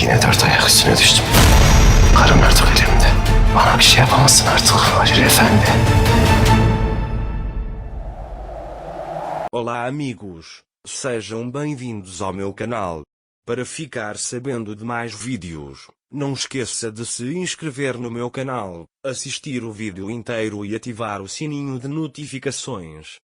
Yine dört ayak üstüne düştüm. Karım artık elimde. Bana bir şey yapamazsın artık Fahri Efendi. Olá amigos, sejam bem-vindos ao meu canal. Para ficar sabendo de mais vídeos, não esqueça de se inscrever no meu canal, assistir o vídeo inteiro e ativar o sininho de notificações.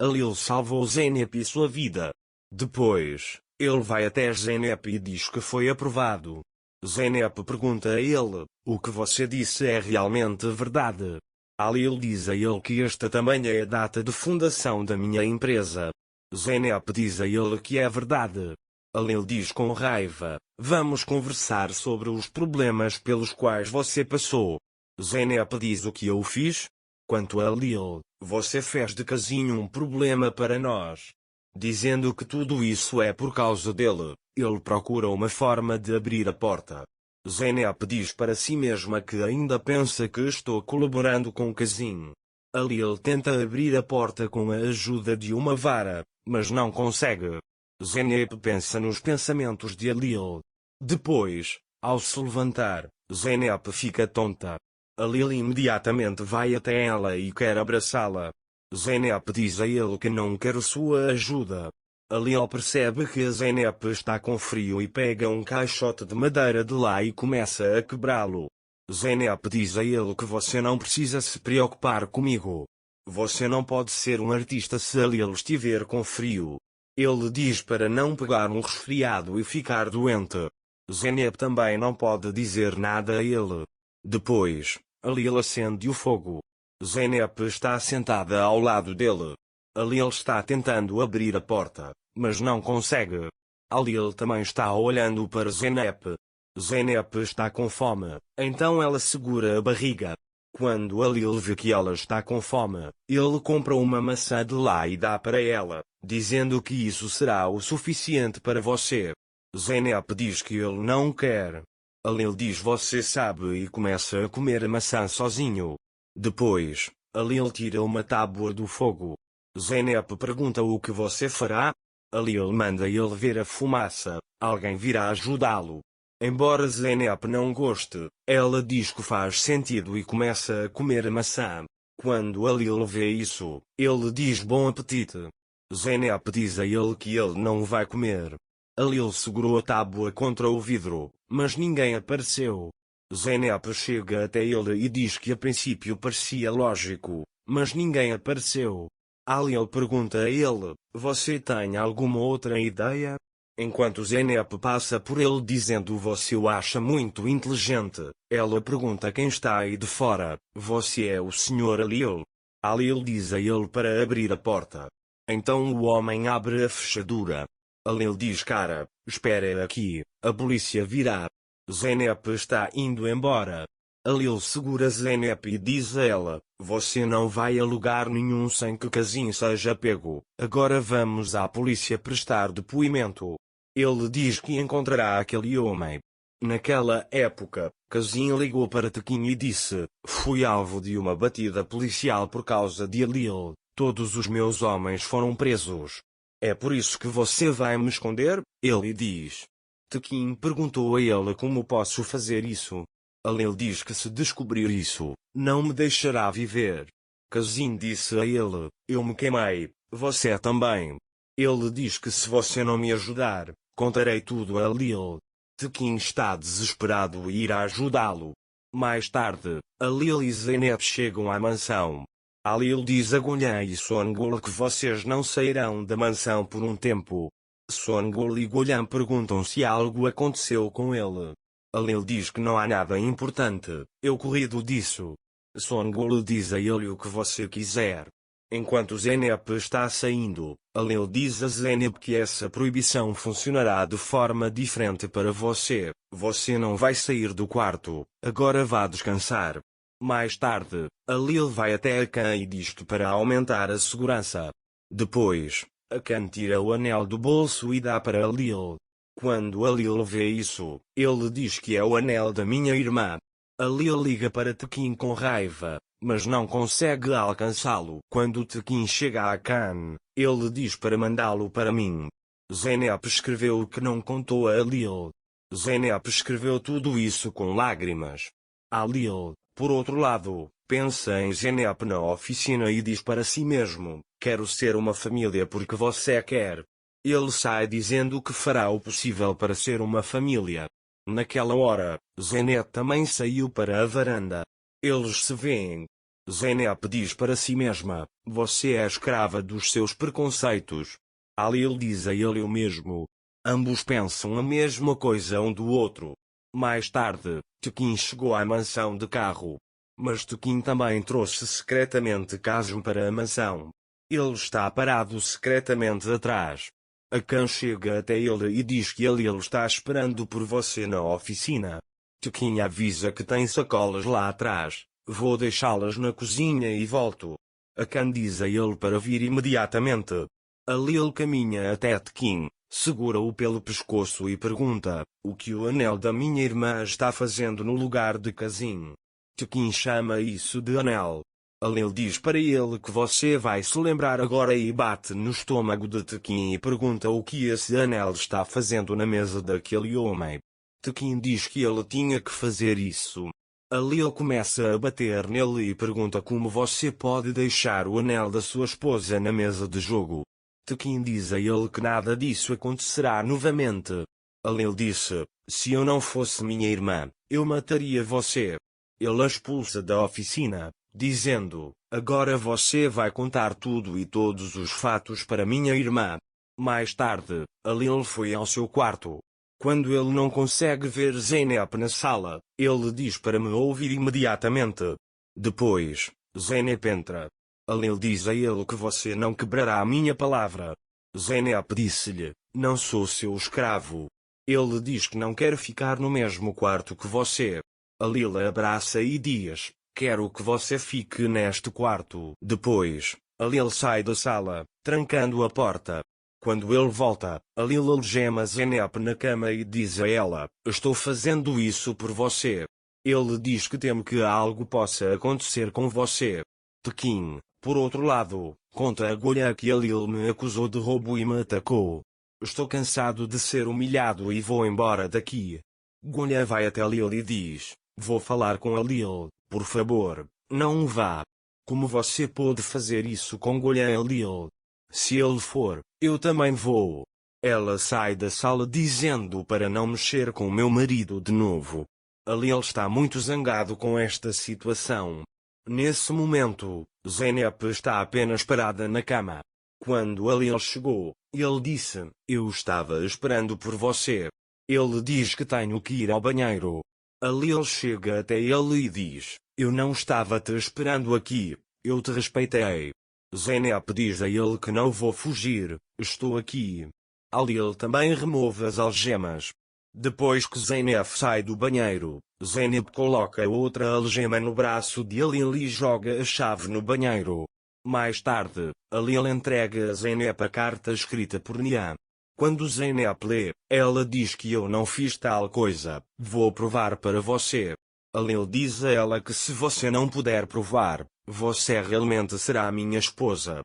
Alil salvou Zeynep e sua vida. Depois, ele vai até Zeynep e diz que foi aprovado. Zeynep pergunta a ele, o que você disse é realmente verdade? Alil diz a ele que esta também é a data de fundação da minha empresa. Zeynep diz a ele que é verdade. Alil diz com raiva, vamos conversar sobre os problemas pelos quais você passou. Zeynep diz o que eu fiz? Quanto a Alil, você fez de casinho um problema para nós. Dizendo que tudo isso é por causa dele, ele procura uma forma de abrir a porta. Zeynep diz para si mesma que ainda pensa que estou colaborando com Casim. Alil tenta abrir a porta com a ajuda de uma vara, mas não consegue. Zeynep pensa nos pensamentos de Alil. Depois, ao se levantar, Zeynep fica tonta. Alil imediatamente vai até ela e quer abraçá-la. Zeynep diz a ele que não quer sua ajuda. Alil percebe que a Zeynep está com frio e pega um caixote de madeira de lá e começa a quebrá-lo. Zeynep diz a ele que você não precisa se preocupar comigo. Você não pode ser um artista se Alil estiver com frio. Ele diz para não pegar um resfriado e ficar doente. Zeynep também não pode dizer nada a ele. Depois, Alil acende o fogo. Zeynep está sentada ao lado dele. Alil está tentando abrir a porta, mas não consegue. Alil também está olhando para Zeynep. Zeynep está com fome, então ela segura a barriga. Quando Alil vê que ela está com fome, ele compra uma maçã de lá e dá para ela, dizendo que isso será o suficiente para você. Zeynep diz que ele não quer. Alil diz você sabe e começa a comer a maçã sozinho. Depois, Alil tira uma tábua do fogo. Zeynep pergunta o que você fará? Alil manda ele ver a fumaça, alguém virá ajudá-lo. Embora Zeynep não goste, ela diz que faz sentido e começa a comer a maçã. Quando Alil vê isso, ele diz bom apetite. Zeynep diz a ele que ele não vai comer. Alil segurou a tábua contra o vidro, mas ninguém apareceu. Zeynep chega até ele e diz que a princípio parecia lógico, mas ninguém apareceu. Alil pergunta a ele, você tem alguma outra ideia? Enquanto Zeynep passa por ele dizendo você o acha muito inteligente, ela pergunta quem está aí de fora, você é o Sr. Alil? Alil diz a ele para abrir a porta. Então o homem abre a fechadura. Alil diz cara, espere aqui, a polícia virá. Zeynep está indo embora. Alil segura Zeynep e diz a ela, você não vai a lugar nenhum sem que Casim seja pego, agora vamos à polícia prestar depoimento. Ele diz que encontrará aquele homem. Naquela época, Casim ligou para Tequim e disse, fui alvo de uma batida policial por causa de Alil, todos os meus homens foram presos. É por isso que você vai me esconder? Ele diz. Tequim perguntou a ele como posso fazer isso. Alil diz que se descobrir isso, não me deixará viver. Casim disse a ele, eu me queimei, você também. Ele diz que se você não me ajudar, contarei tudo a Alil. Tequim está desesperado e irá ajudá-lo. Mais tarde, Alil e Zeynep chegam à mansão. Alil diz a Golhan e Songul que vocês não sairão da mansão por um tempo. Songul e Golhan perguntam se algo aconteceu com ele. Alil diz que não há nada importante, eu corrido disso. Songul diz a ele o que você quiser. Enquanto Zeynep está saindo, Alil diz a Zeynep que essa proibição funcionará de forma diferente para você. Você não vai sair do quarto, agora vá descansar. Mais tarde, Alil vai até a Khan e diz que para aumentar a segurança. Depois, a Khan tira o anel do bolso e dá para Alil. Quando Alil vê isso, ele diz que é o anel da minha irmã. Alil liga para Tequim com raiva, mas não consegue alcançá-lo. Quando Tequim chega a Khan, ele diz para mandá-lo para mim. Zeynep escreveu o que não contou a Alil. Zeynep escreveu tudo isso com lágrimas. Alil, por outro lado, pensa em Zeynep na oficina e diz para si mesmo: quero ser uma família porque você quer. Ele sai dizendo que fará o possível para ser uma família. Naquela hora, Zeynep também saiu para a varanda. Eles se veem. Zeynep diz para si mesma: você é escrava dos seus preconceitos. Alil diz a ele o mesmo. Ambos pensam a mesma coisa um do outro. Mais tarde, Tekin chegou à mansão de carro. Mas Tekin também trouxe secretamente Kazum para a mansão. Ele está parado secretamente atrás. Akan chega até ele e diz que ele está esperando por você na oficina. Tekin avisa que tem sacolas lá atrás. Vou deixá-las na cozinha e volto. Akan diz a ele para vir imediatamente. Alil caminha até Tekin, segura-o pelo pescoço e pergunta: o que o anel da minha irmã está fazendo no lugar de Kazim? Tekin chama isso de anel. Alil diz para ele que você vai se lembrar agora e bate no estômago de Tekin e pergunta o que esse anel está fazendo na mesa daquele homem. Tekin diz que ele tinha que fazer isso. Alil começa a bater nele e pergunta como você pode deixar o anel da sua esposa na mesa de jogo. Tekin diz a ele que nada disso acontecerá novamente. Alil disse: se eu não fosse minha irmã, eu mataria você. Ele a expulsa da oficina, dizendo: agora você vai contar tudo e todos os fatos para minha irmã. Mais tarde, Alil foi ao seu quarto. Quando ele não consegue ver Zeynep na sala, ele diz para me ouvir imediatamente. Depois, Zeynep entra. Alil diz a ele que você não quebrará a minha palavra. Zeynep disse-lhe: não sou seu escravo. Ele diz que não quer ficar no mesmo quarto que você. Alil a abraça e diz: quero que você fique neste quarto. Depois, Alil sai da sala, trancando a porta. Quando ele volta, Alil algema Zeynep na cama e diz a ela: estou fazendo isso por você. Ele diz que teme que algo possa acontecer com você. Tekin, por outro lado, conta a Golha que Alil me acusou de roubo e me atacou. Estou cansado de ser humilhado e vou embora daqui. Golha vai até Alil e diz: vou falar com Alil, por favor, não vá. Como você pode fazer isso com Golha Alil? Se ele for, eu também vou. Ela sai da sala dizendo para não mexer com meu marido de novo. Alil está muito zangado com esta situação. Nesse momento, Zeynep está apenas parada na cama. Quando Alil chegou, ele disse: eu estava esperando por você. Ele diz que tenho que ir ao banheiro. Alil chega até ele e diz: eu não estava te esperando aqui, eu te respeitei. Zeynep diz a ele que não vou fugir, estou aqui. Alil também remove as algemas. Depois que Zeynep sai do banheiro, Zeynep coloca outra algema no braço de Alil e joga a chave no banheiro. Mais tarde, Alil entrega a Zeynep a carta escrita por Nian. Quando Zeynep lê, ela diz que eu não fiz tal coisa, vou provar para você. Alil diz a ela que se você não puder provar, você realmente será minha esposa.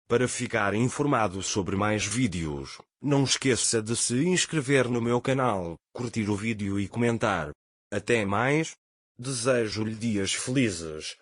Para ficar informado sobre mais vídeos, não esqueça de se inscrever no meu canal, curtir o vídeo e comentar. Até mais. Desejo-lhe dias felizes.